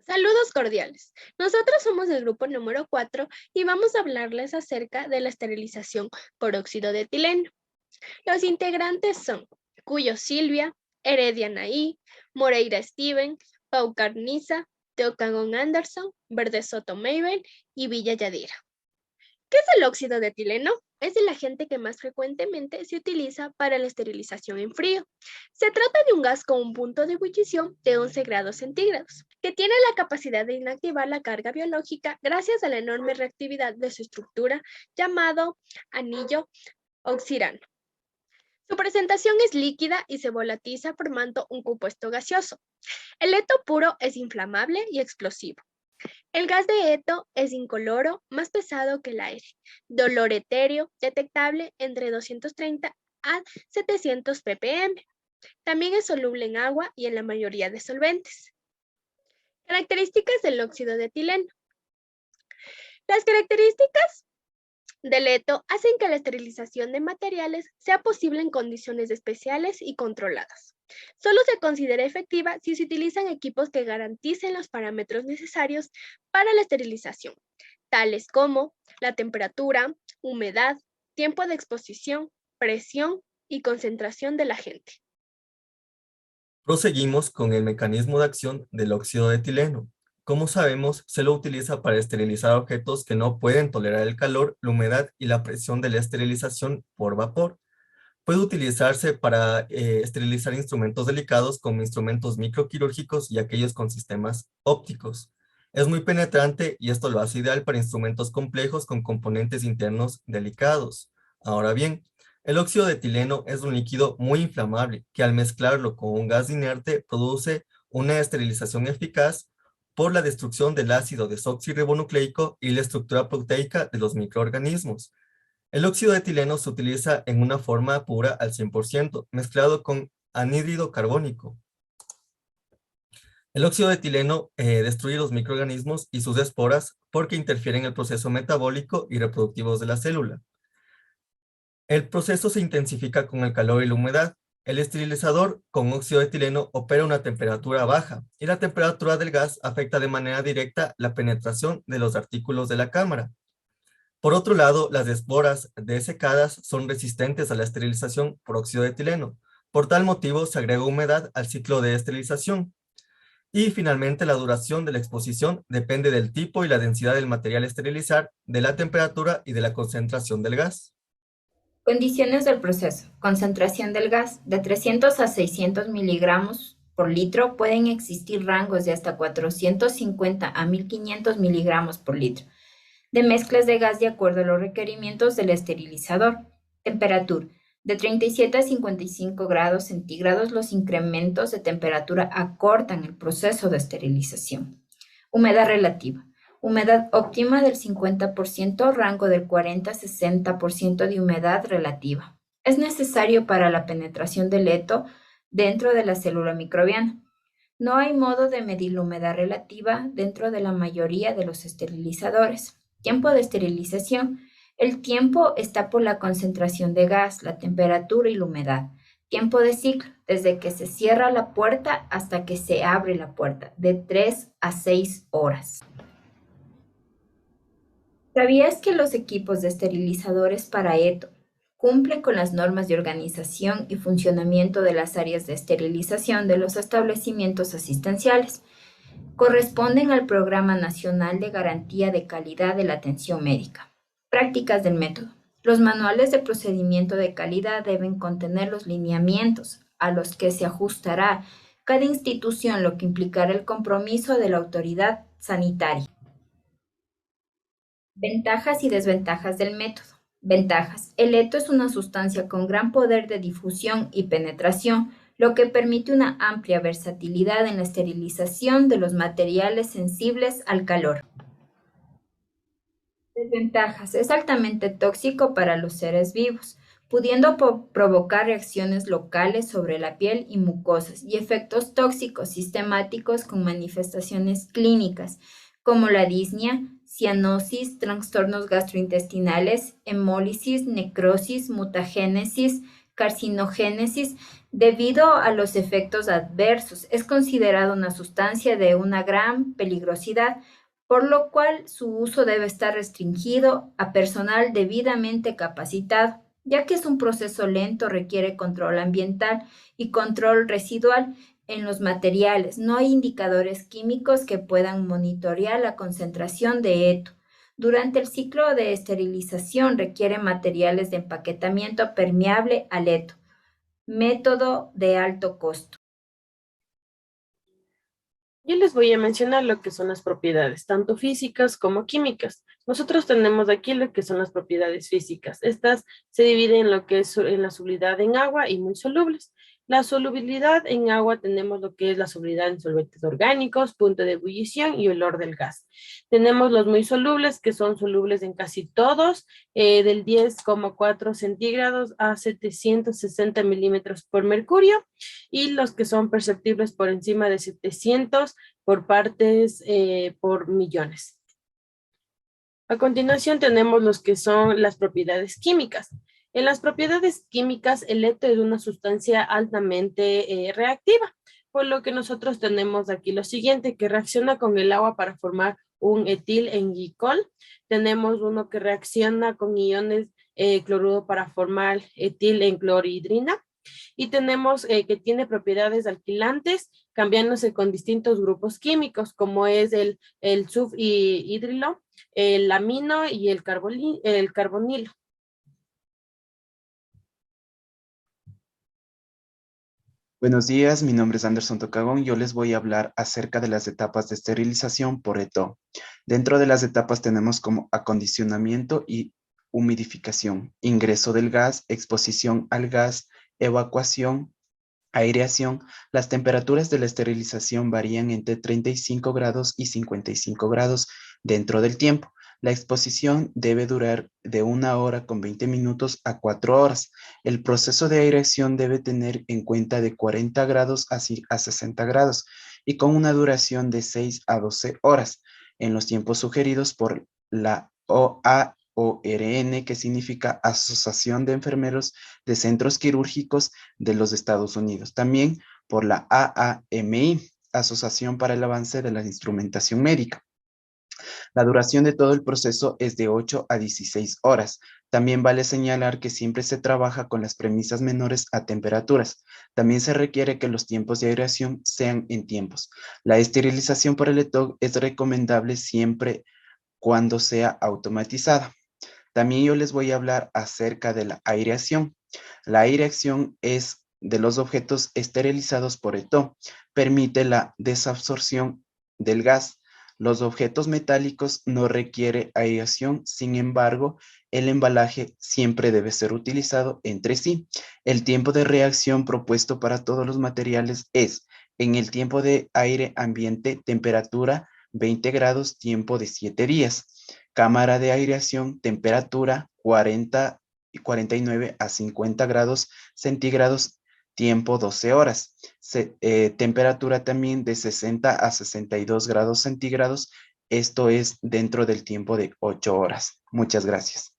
Saludos cordiales. Nosotros somos del grupo número 4 y vamos a hablarles acerca de la esterilización por óxido de etileno. Los integrantes son Cuyo Silvia, Heredia Naí, Moreira Steven, Pau Carniza, Teocagón Anderson, Verde Soto Mabel y Villa Yadira. ¿Qué es el óxido de etileno? Es el agente que más frecuentemente se utiliza para la esterilización en frío. Se trata de un gas con un punto de ebullición de 11 grados centígrados, que tiene la capacidad de inactivar la carga biológica gracias a la enorme reactividad de su estructura llamado anillo oxirano. Su presentación es líquida y se volatiza formando un compuesto gaseoso. El eto puro es inflamable y explosivo. El gas de eto es incoloro, más pesado que el aire, de olor etéreo, detectable entre 230 a 700 ppm. También es soluble en agua y en la mayoría de solventes. Características del óxido de etileno. Las características del eto hacen que la esterilización de materiales sea posible en condiciones especiales y controladas. Solo se considera efectiva si se utilizan equipos que garanticen los parámetros necesarios para la esterilización, tales como la temperatura, humedad, tiempo de exposición, presión y concentración del agente. Proseguimos con el mecanismo de acción del óxido de etileno. Como sabemos, se lo utiliza para esterilizar objetos que no pueden tolerar el calor, la humedad y la presión de la esterilización por vapor. Puede utilizarse para esterilizar instrumentos delicados como instrumentos microquirúrgicos y aquellos con sistemas ópticos. Es muy penetrante y esto lo hace ideal para instrumentos complejos con componentes internos delicados. Ahora bien, el óxido de etileno es un líquido muy inflamable que al mezclarlo con un gas inerte produce una esterilización eficaz por la destrucción del ácido desoxirribonucleico y la estructura proteica de los microorganismos. El óxido de etileno se utiliza en una forma pura al 100%, mezclado con anhídrido carbónico. El óxido de etileno destruye los microorganismos y sus esporas porque interfiere en el proceso metabólico y reproductivo de la célula. El proceso se intensifica con el calor y la humedad. El esterilizador con óxido de etileno opera a una temperatura baja y la temperatura del gas afecta de manera directa la penetración de los artículos de la cámara. Por otro lado, las esporas desecadas son resistentes a la esterilización por óxido de etileno. Por tal motivo, se agrega humedad al ciclo de esterilización. Y finalmente, la duración de la exposición depende del tipo y la densidad del material a esterilizar, de la temperatura y de la concentración del gas. Condiciones del proceso. Concentración del gas. De 300 a 600 miligramos por litro pueden existir rangos de hasta 450 a 1500 miligramos por litro de mezclas de gas de acuerdo a los requerimientos del esterilizador. Temperatura. De 37 a 55 grados centígrados, los incrementos de temperatura acortan el proceso de esterilización. Humedad relativa. Humedad óptima del 50%, rango del 40 a 60% de humedad relativa. Es necesario para la penetración del eto dentro de la célula microbiana. No hay modo de medir la humedad relativa dentro de la mayoría de los esterilizadores. Tiempo de esterilización. El tiempo está por la concentración de gas, la temperatura y la humedad. Tiempo de ciclo, desde que se cierra la puerta hasta que se abre la puerta, de 3 a 6 horas. ¿Sabías que los equipos de esterilizadores para eto cumplen con las normas de organización y funcionamiento de las áreas de esterilización de los establecimientos asistenciales? Corresponden al Programa Nacional de Garantía de Calidad de la Atención Médica. Prácticas del método. Los manuales de procedimiento de calidad deben contener los lineamientos a los que se ajustará cada institución, lo que implicará el compromiso de la autoridad sanitaria. Ventajas y desventajas del método. Ventajas. El eto es una sustancia con gran poder de difusión y penetración, lo que permite una amplia versatilidad en la esterilización de los materiales sensibles al calor. Desventajas. Es altamente tóxico para los seres vivos, pudiendo provocar reacciones locales sobre la piel y mucosas y efectos tóxicos sistemáticos con manifestaciones clínicas, como la disnea, cianosis, trastornos gastrointestinales, hemólisis, necrosis, mutagénesis, carcinogénesis debido a los efectos adversos. Es considerado una sustancia de una gran peligrosidad, por lo cual su uso debe estar restringido a personal debidamente capacitado, ya que es un proceso lento, requiere control ambiental y control residual en los materiales. No hay indicadores químicos que puedan monitorear la concentración de eto. Durante el ciclo de esterilización requiere materiales de empaquetamiento permeable al eto. Método de alto costo. Yo les voy a mencionar lo que son las propiedades, tanto físicas como químicas. Nosotros tenemos aquí lo que son las propiedades físicas. Estas se dividen en lo que es en la solubilidad en agua y muy solubles. La solubilidad en agua tenemos lo que es la solubilidad en solventes orgánicos, punto de ebullición y olor del gas. Tenemos los muy solubles, que son solubles en casi todos, del 10,4 centígrados a 760 milímetros por mercurio, y los que son perceptibles por encima de 700 por partes por millones. A continuación tenemos los que son las propiedades químicas. En las propiedades químicas, el eto es una sustancia altamente reactiva, por lo que nosotros tenemos aquí lo siguiente, que reacciona con el agua para formar un etil en glicol. Tenemos uno que reacciona con iones cloruro para formar etil en clorhidrina. Y tenemos que tiene propiedades alquilantes, cambiándose con distintos grupos químicos, como es el sulfhidrilo, el amino y el carbonilo. Buenos días, mi nombre es Anderson Tocagón. Yo les voy a hablar acerca de las etapas de esterilización por ETO. Dentro de las etapas tenemos como acondicionamiento y humidificación, ingreso del gas, exposición al gas, evacuación, aireación. Las temperaturas de la esterilización varían entre 35 grados y 55 grados dentro del tiempo. La exposición debe durar de 1 hora con 20 minutos a 4 horas. El proceso de aireación debe tener en cuenta de 40 grados a 60 grados y con una duración de 6 a 12 horas en los tiempos sugeridos por la OAORN, que significa Asociación de Enfermeros de Centros Quirúrgicos de los Estados Unidos. También por la AAMI, Asociación para el Avance de la Instrumentación Médica. La duración de todo el proceso es de 8 a 16 horas. También vale señalar que siempre se trabaja con las premisas menores a temperaturas. También se requiere que los tiempos de aireación sean en tiempos. La esterilización por el ETOG es recomendable siempre cuando sea automatizada. También yo les voy a hablar acerca de la aireación. La aireación es de los objetos esterilizados por ETO. Permite la desabsorción del gas. Los objetos metálicos no requieren aireación, sin embargo, el embalaje siempre debe ser utilizado entre sí. El tiempo de reacción propuesto para todos los materiales es, en el tiempo de aire ambiente, temperatura 20 grados, tiempo de 7 días. Cámara de aireación, temperatura 49 a 50 grados centígrados, tiempo 12 horas. Temperatura también de 60 a 62 grados centígrados. Esto es dentro del tiempo de 8 horas. Muchas gracias.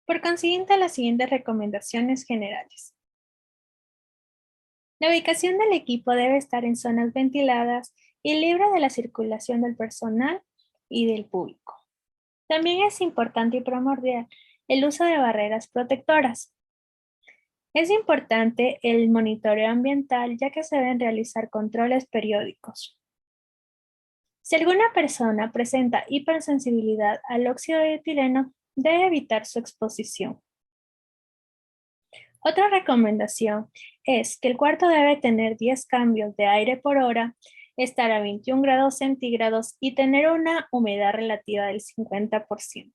Por consiguiente, las siguientes recomendaciones generales. La ubicación del equipo debe estar en zonas ventiladas y libre de la circulación del personal y del público. También es importante y primordial el uso de barreras protectoras. Es importante el monitoreo ambiental, ya que se deben realizar controles periódicos. Si alguna persona presenta hipersensibilidad al óxido de etileno, debe evitar su exposición. Otra recomendación es que el cuarto debe tener 10 cambios de aire por hora, estar a 21 grados centígrados y tener una humedad relativa del 50%.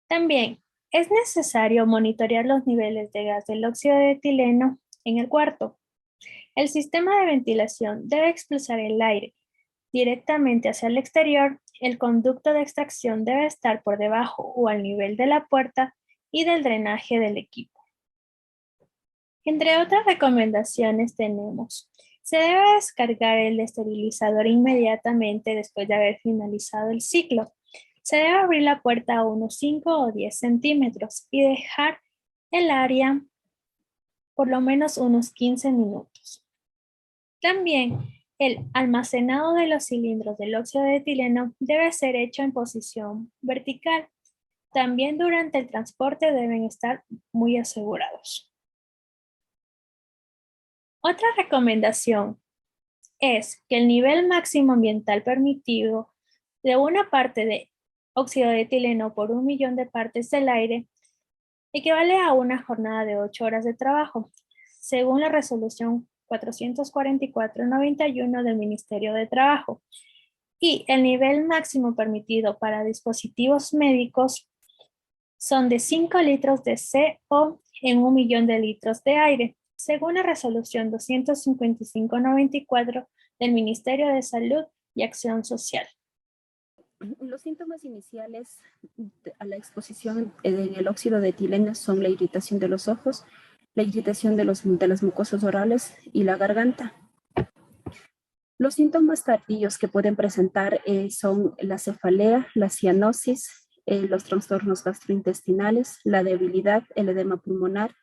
También es necesario monitorear los niveles de gas del óxido de etileno en el cuarto. El sistema de ventilación debe expulsar el aire directamente hacia el exterior. El conducto de extracción debe estar por debajo o al nivel de la puerta y del drenaje del equipo. Entre otras recomendaciones tenemos: se debe descargar el esterilizador inmediatamente después de haber finalizado el ciclo. Se debe abrir la puerta a unos 5 o 10 centímetros y dejar el área por lo menos unos 15 minutos. También el almacenado de los cilindros del óxido de etileno debe ser hecho en posición vertical. También durante el transporte deben estar muy asegurados. Otra recomendación es que el nivel máximo ambiental permitido de una parte de óxido de etileno por 1.000.000 de partes del aire equivale a una jornada de 8 horas de trabajo, según la resolución 444/91 del Ministerio de Trabajo. Y el nivel máximo permitido para dispositivos médicos son de 5 litros de CO en 1.000.000 de litros de aire, según la resolución 255/94 del Ministerio de Salud y Acción Social. Los síntomas iniciales a la exposición del óxido de etileno son la irritación de los ojos, la irritación de las mucosas orales y la garganta. Los síntomas tardíos que pueden presentar son la cefalea, la cianosis, los trastornos gastrointestinales, la debilidad, el edema pulmonar,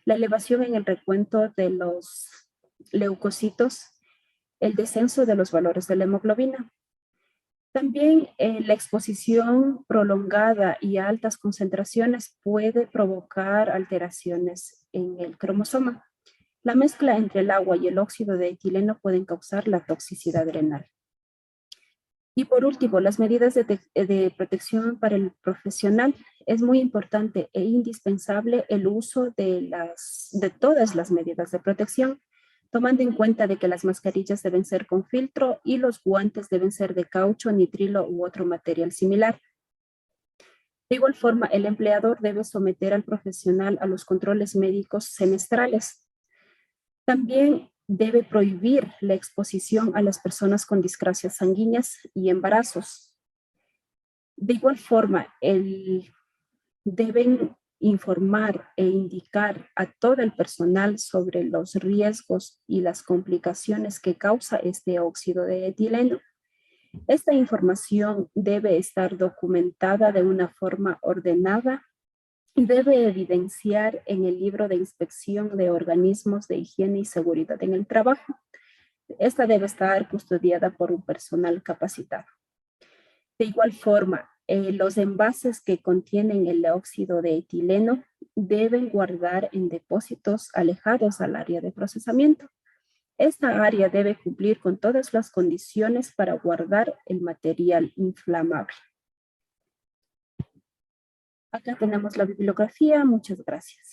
la elevación en el recuento de los leucocitos, el descenso de los valores de la hemoglobina. También la exposición prolongada y a altas concentraciones puede provocar alteraciones en el cromosoma. La mezcla entre el agua y el óxido de etileno pueden causar la toxicidad renal. Y por último, las medidas de protección para el profesional. Es muy importante e indispensable el uso de todas las medidas de protección, tomando en cuenta de que las mascarillas deben ser con filtro y los guantes deben ser de caucho, nitrilo u otro material similar. De igual forma, el empleador debe someter al profesional a los controles médicos semestrales. También debe prohibir la exposición a las personas con discrasias sanguíneas y embarazos. De igual forma, deben informar e indicar a todo el personal sobre los riesgos y las complicaciones que causa este óxido de etileno. Esta información debe estar documentada de una forma ordenada y debe evidenciar en el libro de inspección de organismos de higiene y seguridad en el trabajo. Esta debe estar custodiada por un personal capacitado. De igual forma, los envases que contienen el óxido de etileno deben guardar en depósitos alejados al área de procesamiento. Esta área debe cumplir con todas las condiciones para guardar el material inflamable. Acá tenemos la bibliografía. Muchas gracias.